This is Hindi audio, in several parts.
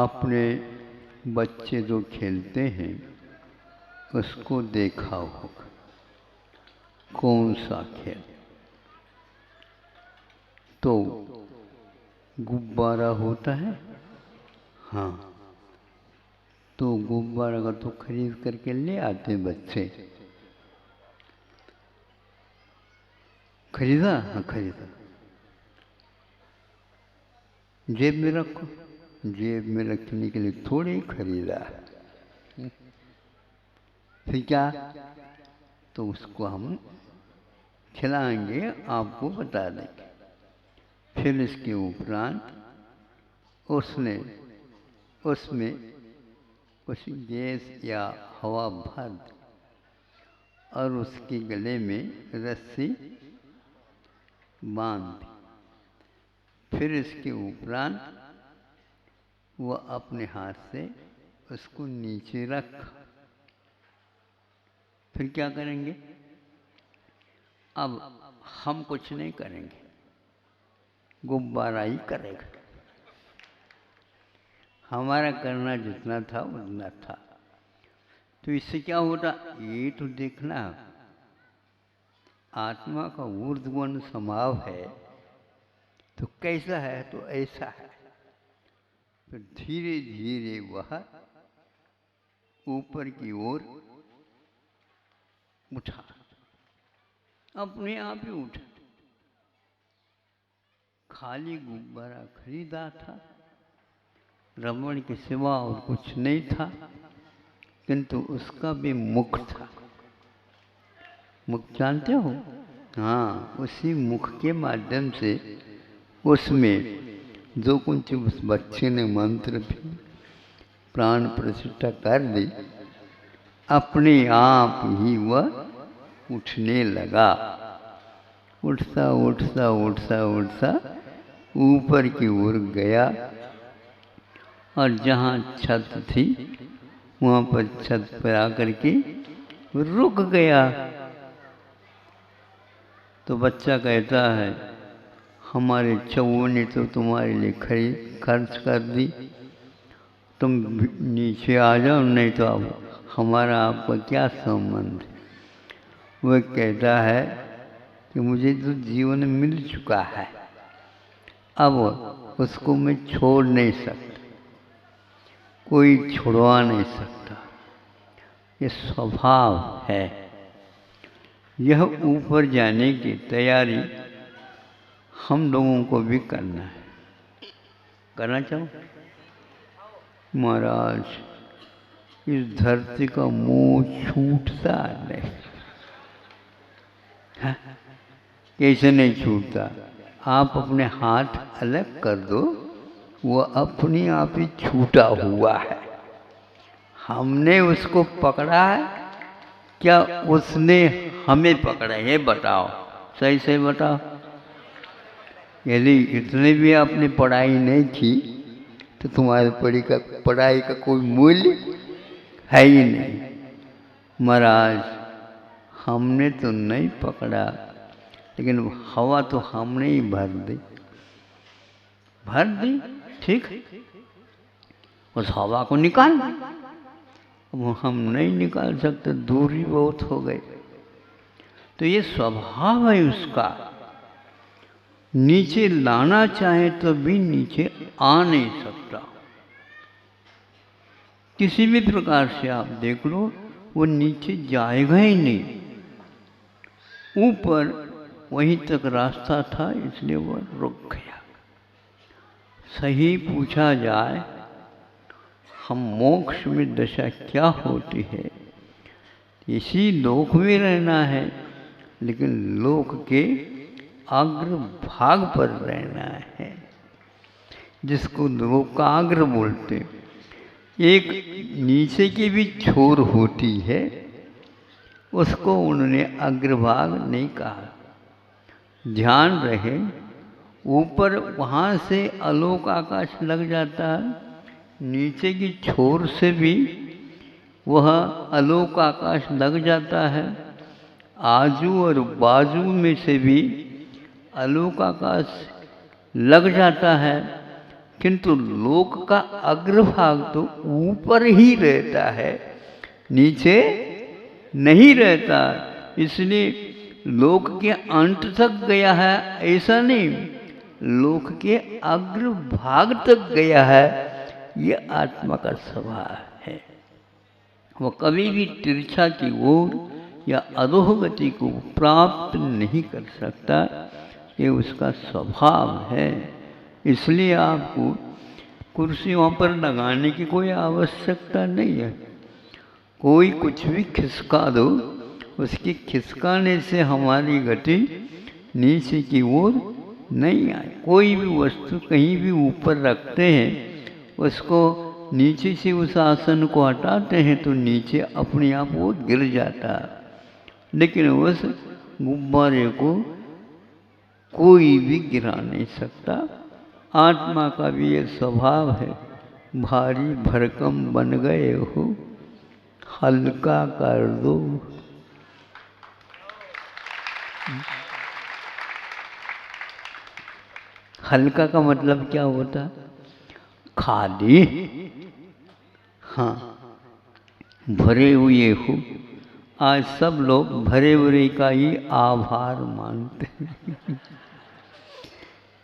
आपने बच्चे जो खेलते हैं उसको देखा होगा। कौन सा खेल? तो गुब्बारा होता है। हाँ, तो गुब्बारा का तो खरीद करके ले आते बच्चे। खरीदा? हाँ खरीदा। जेब में रखो। जेब में रखने के लिए थोड़ी खरीदा। फिर क्या? तो उसको हम खिलाएंगे, आपको बता देंगे। फिर इसके उपरांत उसमें कुछ गैस या हवा भर दी और उसके गले में रस्सी बांध दी। फिर इसके उपरांत वह अपने हाथ से उसको नीचे रखा। फिर क्या करेंगे? अब हम कुछ नहीं करेंगे, गुब्बारा ही करेगा। हमारा करना जितना था उतना था। तो इससे क्या होता? ये तो देखना, आत्मा का ऊर्ध्वगमन स्वभाव है तो कैसा है? तो ऐसा है। फिर धीरे धीरे वह ऊपर की ओर उठा, अपने आप ही उठा। खाली गुब्बारा खरीदा था, रबड़ के सिवा और कुछ नहीं था, किंतु उसका भी मुख था। मुख जानते हो? हाँ, उसी मुख के माध्यम से उसमें जो कुछ उस बच्चे ने मंत्र प्राण प्रतिष्ठा कर दी, अपने आप ही वह उठने लगा। उठता उठता उठता उठता ऊपर की ओर गया और जहाँ छत थी वहाँ पर छत पर आकर के रुक गया। तो बच्चा कहता है, हमारे चौओं ने तो तुम्हारे लिए खर्च कर दी, तुम नीचे आ जाओ, नहीं तो अब हमारा आपका क्या संबंध? वह कहता है कि मुझे तो जीवन मिल चुका है, अब उसको मैं छोड़ नहीं सकता, कोई छुड़वा नहीं सकता। ये स्वभाव है। यह ऊपर जाने की तैयारी हम लोगों को भी करना है। करना चाहो? महाराज, इस धरती का मोह छूटता नहीं। हाँ? कैसे नहीं छूटता? आप अपने हाथ अलग कर दो, वह अपने आप ही छूटा हुआ है। हमने उसको पकड़ा है क्या उसने हमें पकड़ा? ये बताओ, सही सही बताओ। यदि इतने भी आपने पढ़ाई नहीं की तो तुम्हारे पढ़ाई का कोई मूल्य है ही नहीं। महाराज, हमने तो नहीं पकड़ा, लेकिन हवा तो हमने ही भर दी। ठीक, उस हवा को निकाल। वो हम नहीं निकाल सकते, दूरी बहुत हो गई। तो ये स्वभाव है उसका। नीचे लाना चाहे तो भी नीचे आ नहीं सकता। किसी भी प्रकार से आप देख लो, वो नीचे जाएगा ही नहीं। ऊपर वहीं तक रास्ता था, इसलिए वो रुक गया। सही पूछा जाए, हम मोक्ष में दशा क्या होती है? इसी लोक में रहना है, लेकिन लोक के अग्र भाग पर रहना है, जिसको लोकाग्र बोलते। एक नीचे की भी छोर होती है, उसको उन्होंने अग्रभाग नहीं कहा। ध्यान रहे, ऊपर वहाँ से आलोक आकाश लग जाता है, नीचे की छोर से भी वह आलोक आकाश लग जाता है, आजू और बाजू में से भी आलोक आकाश लग जाता है। किंतु लोक का अग्रभाग तो ऊपर ही रहता है, नीचे नहीं रहता। इसलिए लोक के अंत तक गया है ऐसा नहीं, लोक के अग्रभाग तक गया है। ये आत्मा का स्वभाव है। वो कभी भी तिरछा की ओर या अधोगति को प्राप्त नहीं कर सकता, ये उसका स्वभाव है। इसलिए आपको कुर्सियों पर लगाने की कोई आवश्यकता नहीं है। कोई कुछ भी खिसका दो, उसकी खिसकाने से हमारी गति नीचे की ओर नहीं आए। कोई भी वस्तु कहीं भी ऊपर रखते हैं, उसको नीचे से उस आसन को हटाते हैं तो नीचे अपने आप वो गिर जाता है। लेकिन उस गुब्बारे को कोई भी गिरा नहीं सकता। आत्मा का भी ये स्वभाव है, भारी भरकम बन गए हो, हल्का कर दो। हल्का का मतलब क्या होता? खाली। हाँ, भरे हुए हो। आज सब लोग भरे भरे का ही आभार मानते हैं।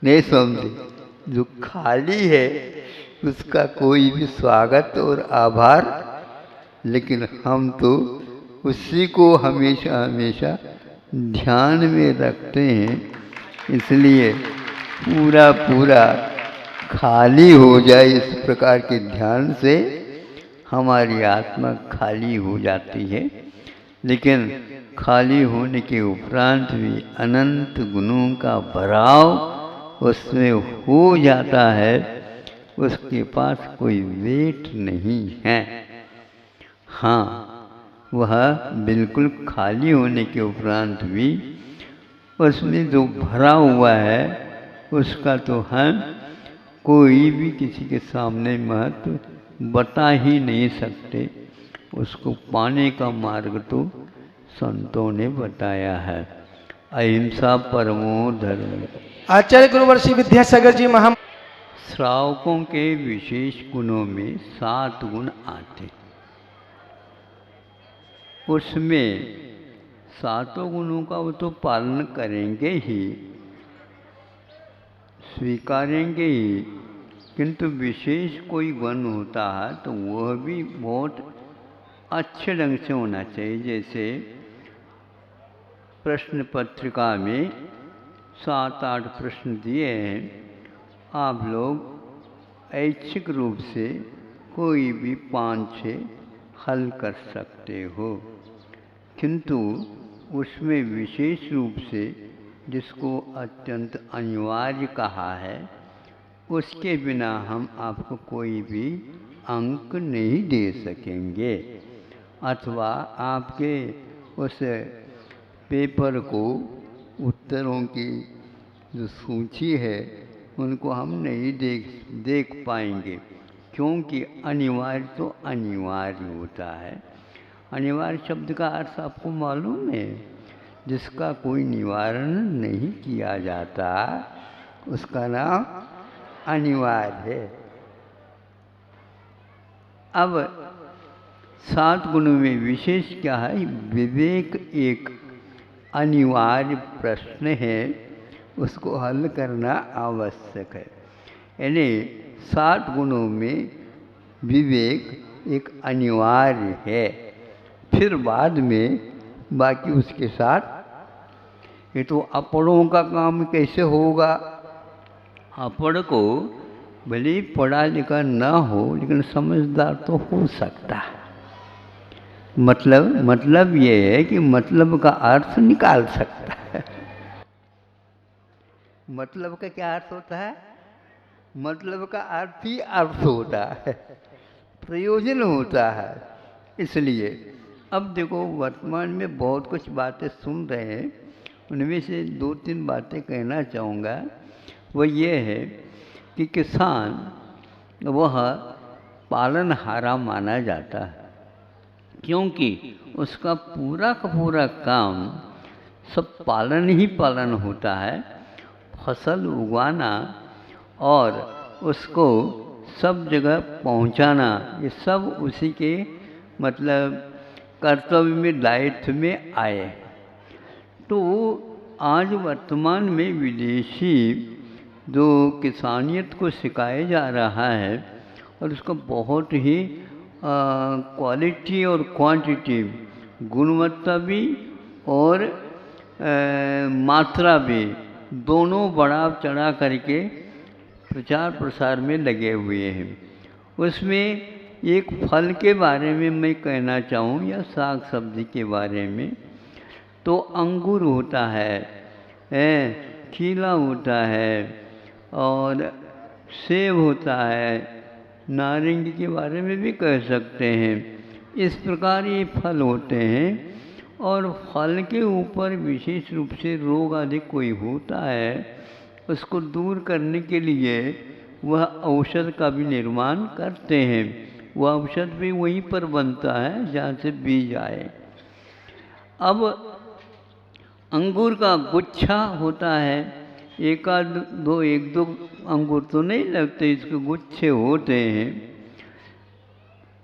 नहीं समझे? जो खाली है उसका कोई भी स्वागत और आभार, लेकिन हम तो उसी को हमेशा हमेशा ध्यान में रखते हैं। इसलिए पूरा पूरा खाली हो जाए, इस प्रकार के ध्यान से हमारी आत्मा खाली हो जाती है। लेकिन खाली होने के उपरांत भी अनंत गुणों का भराव उसमें हो जाता है। उसके पास कोई वेट नहीं है। हाँ, वह बिल्कुल खाली होने के उपरांत भी उसमें जो भरा हुआ है उसका तो हम कोई भी किसी के सामने महत्व बता ही नहीं सकते। उसको पाने का मार्ग तो संतों ने बताया है, अहिंसा परमो धर्म। आचार्य गुरुवर्षी विद्यासागर जी महा श्रावकों के विशेष गुणों में 7 गुण आते, उसमें 7 गुणों का वो तो पालन करेंगे ही, स्वीकारेंगे ही, किंतु विशेष कोई गुण होता है तो वह भी बहुत अच्छे ढंग से होना चाहिए। जैसे प्रश्न पत्रिका में 7-8 प्रश्न दिए हैं, आप लोग ऐच्छिक रूप से कोई भी 5-6 हल कर सकते हो, किंतु उसमें विशेष रूप से जिसको अत्यंत अनिवार्य कहा है, उसके बिना हम आपको कोई भी अंक नहीं दे सकेंगे, अथवा आपके उस पेपर को, उत्तरों की जो सूची है उनको हम नहीं देख पाएंगे। क्योंकि अनिवार्य तो अनिवार्य होता है। अनिवार्य शब्द का अर्थ आपको मालूम है? जिसका कोई निवारण नहीं किया जाता उसका नाम अनिवार्य है। अब 7 गुणों में विशेष क्या है? विवेक एक अनिवार्य प्रश्न है, उसको हल करना आवश्यक है। यानी 7 गुणों में विवेक एक अनिवार्य है। फिर बाद में बाकी उसके साथ, ये तो अपड़ों का काम कैसे होगा? अपड़ को भले पढ़ा लिखा ना हो लेकिन समझदार तो हो सकता है। मतलब ये है कि मतलब का अर्थ निकाल सकता है। मतलब का क्या अर्थ होता है? मतलब का अर्थ ही अर्थ होता है, प्रयोजन होता है। इसलिए अब देखो, वर्तमान में बहुत कुछ बातें सुन रहे हैं, उनमें से 2-3 बातें कहना चाहूँगा। वो ये है कि किसान वह पालनहारा माना जाता है, क्योंकि उसका पूरा का पूरा काम सब पालन ही पालन होता है। फसल उगाना और उसको सब जगह पहुंचाना, ये सब उसी के मतलब कर्तव्य में, दायित्व में आए। तो आज वर्तमान में विदेशी जो किसानियत को सिखाया जा रहा है और उसका बहुत ही क्वालिटी और क्वांटिटी, गुणवत्ता भी और मात्रा भी, दोनों बढ़ा चढ़ा करके प्रचार प्रसार में लगे हुए हैं। उसमें एक फल के बारे में मैं कहना चाहूँ या साग सब्जी के बारे में, तो अंगूर होता है, खीला होता है और सेब होता है, नारंगी के बारे में भी कह सकते हैं। इस प्रकार ये फल होते हैं और फल के ऊपर विशेष रूप से रोग आदि कोई होता है, उसको दूर करने के लिए वह औषध का भी निर्माण करते हैं। वह औषध भी वहीं पर बनता है जहाँ से बीज आए। अब अंगूर का गुच्छा होता है, एक दो अंगूर तो नहीं लगते, इसके गुच्छे होते हैं।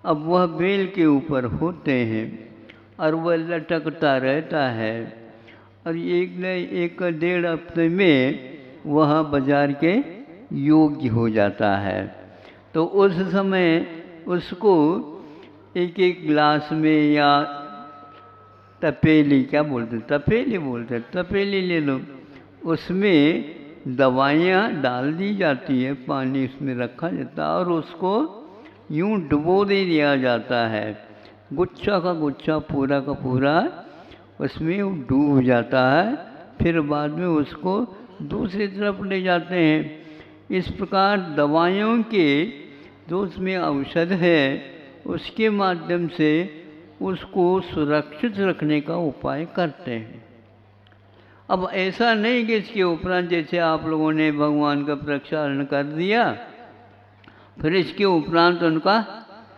अब वह बेल के ऊपर होते हैं और वह लटकता रहता है और एक डेढ़ हफ्ते में वह बाजार के योग्य हो जाता है। तो उस समय उसको एक एक गिलास में या तपेली, क्या बोलते हैं, तपेली बोलते हैं, तपेली ले लो, उसमें दवाइयाँ डाल दी जाती है, पानी उसमें रखा जाता है और उसको यूं डुबो दे दिया जाता है। गुच्छा का गुच्छा पूरा का पूरा उसमें डूब जाता है। फिर बाद में उसको दूसरी तरफ ले जाते हैं। इस प्रकार दवाइयों के जो उसमें औषध है उसके माध्यम से उसको सुरक्षित रखने का उपाय करते हैं। अब ऐसा नहीं कि इसके उपरांत जैसे आप लोगों ने भगवान का प्रक्षालन कर दिया, फिर इसके उपरांत उनका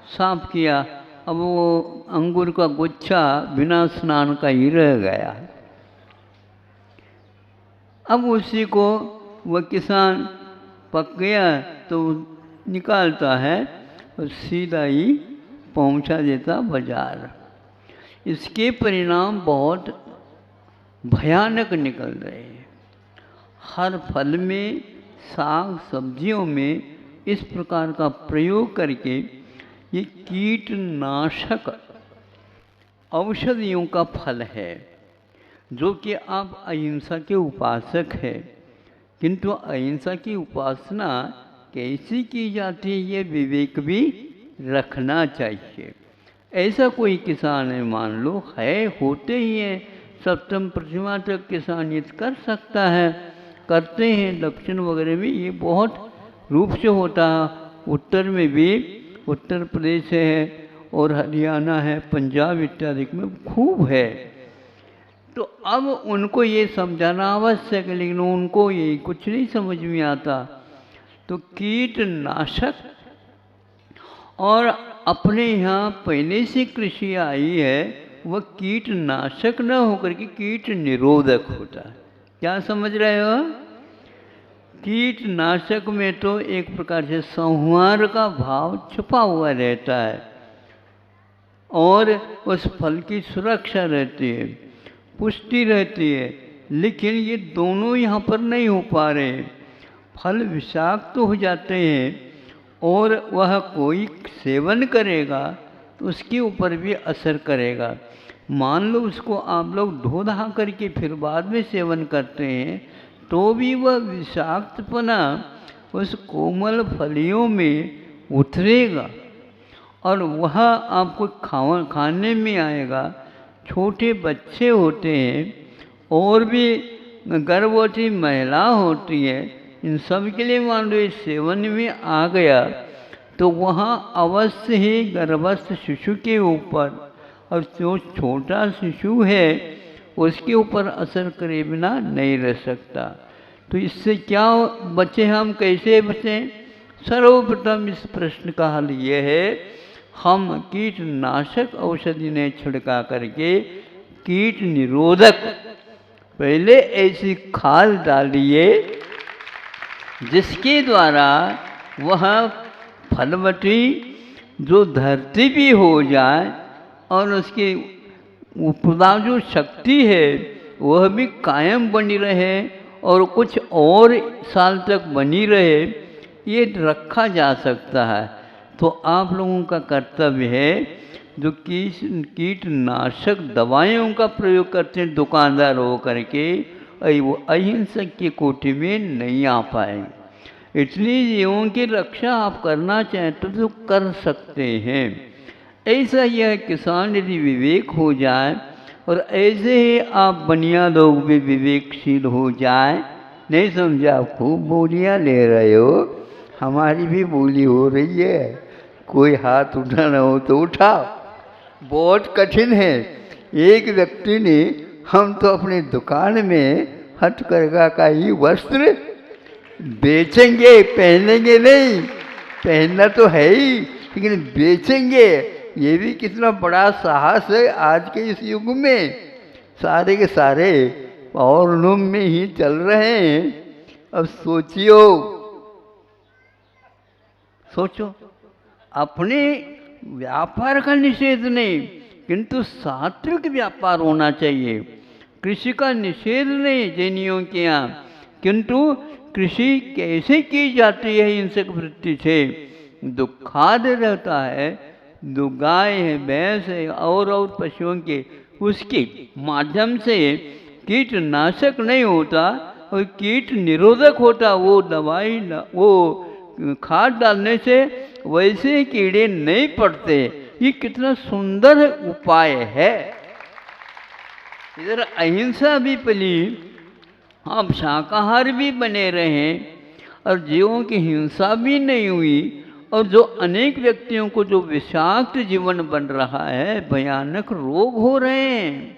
साफ किया, अब वो अंगूर का गुच्छा बिना स्नान का ही रह गया। अब उसी को वह किसान पक गया तो निकालता है और सीधा ही पहुंचा देता बाजार। इसके परिणाम बहुत भयानक निकल रहे हैं। हर फल में, साग सब्जियों में इस प्रकार का प्रयोग करके ये कीटनाशक औषधियों का फल है, जो कि आप अहिंसा के उपासक हैं, किंतु अहिंसा की उपासना कैसी की जाती है ये विवेक भी रखना चाहिए। ऐसा कोई किसान है, मान लो है, होते ही हैं, सप्तम प्रतिमा तक किसान ये कर सकता है, करते हैं। दक्षिण वगैरह में ये बहुत रूप से होता है, उत्तर में भी, उत्तर प्रदेश है और हरियाणा है, पंजाब इत्यादि में खूब है। तो अब उनको ये समझाना आवश्यक है, लेकिन उनको ये कुछ नहीं समझ में आता। तो कीटनाशक, और अपने यहाँ पहले से कृषि आई है, वह कीटनाशक न होकर के कीट निरोधक होता है। क्या समझ रहे हो? कीटनाशक में तो एक प्रकार से संहार का भाव छुपा हुआ रहता है और उस फल की सुरक्षा रहती है, पुष्टि रहती है, लेकिन ये दोनों यहाँ पर नहीं हो पा रहे। फल विषाक्त तो हो जाते हैं और वह कोई सेवन करेगा तो उसके ऊपर भी असर करेगा। मान लो उसको आप लोग धो धा करके फिर बाद में सेवन करते हैं तो भी वह विषाक्तपना उस कोमल फलियों में उतरेगा और वह आपको खाने में आएगा। छोटे बच्चे होते हैं और भी गर्भवती महिला होती है, इन सब के लिए मान लो इस सेवन में आ गया तो वहाँ अवश्य ही गर्भस्थ शिशु के ऊपर, और जो छोटा शिशु है उसके ऊपर असर करे बिना नहीं रह सकता। तो इससे क्या बचे, हम कैसे बचें? सर्वप्रथम इस प्रश्न का हल ये है, हम कीटनाशक औषधि ने छिड़का करके कीट निरोधक पहले ऐसी खाद डालिए जिसके द्वारा वह फलवती जो धरती भी हो जाए और उसकी उपदा जो शक्ति है वह भी कायम बनी रहे और कुछ और साल तक बनी रहे, ये रखा जा सकता है। तो आप लोगों का कर्तव्य है, जो कीटनाशक दवाइयों का प्रयोग करते हैं दुकानदार हो करके, वो अहिंसक की कोटि में नहीं आ पाएंगे। इसलिए जीवों की रक्षा आप करना चाहते तो कर सकते हैं। ऐसा यह किसान यदि विवेक हो जाए और ऐसे ही आप बनिया लोग भी विवेकशील हो जाए। नहीं समझा? आप खूब बोलियाँ ले रहे हो, हमारी भी बोली हो रही है। कोई हाथ उठाना हो तो उठाओ। बहुत कठिन है। एक व्यक्ति ने, हम तो अपनी दुकान में हथकरघा का ही वस्त्र बेचेंगे, पहनेंगे नहीं, पहनना तो है ही, लेकिन बेचेंगे। ये भी कितना बड़ा साहस है आज के इस युग में। सारे के सारे पॉवरलूम में ही चल रहे हैं। अब सोचो, अपने व्यापार का निषेध नहीं, किंतु सात्विक व्यापार होना चाहिए। कृषि का निषेध नहीं जैनियों के यहाँ, किंतु कृषि कैसे की जाती है हिंसक वृत्ति से। जो खाद रहता है, जो गाय है, भैंस है और पशुओं के, उसके माध्यम से कीटनाशक नहीं होता और कीट निरोधक होता। वो दवाई, वो खाद डालने से वैसे कीड़े नहीं पड़ते। ये कितना सुंदर उपाय है। इधर अहिंसा भी पली, अब शाकाहार भी बने रहे और जीवों की हिंसा भी नहीं हुई। और जो अनेक व्यक्तियों को जो विषाक्त जीवन बन रहा है, भयानक रोग हो रहे हैं।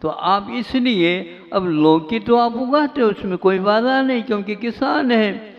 तो आप इसलिए अब लौकी तो आप उगाते हो, उसमें कोई बाधा नहीं, क्योंकि किसान है।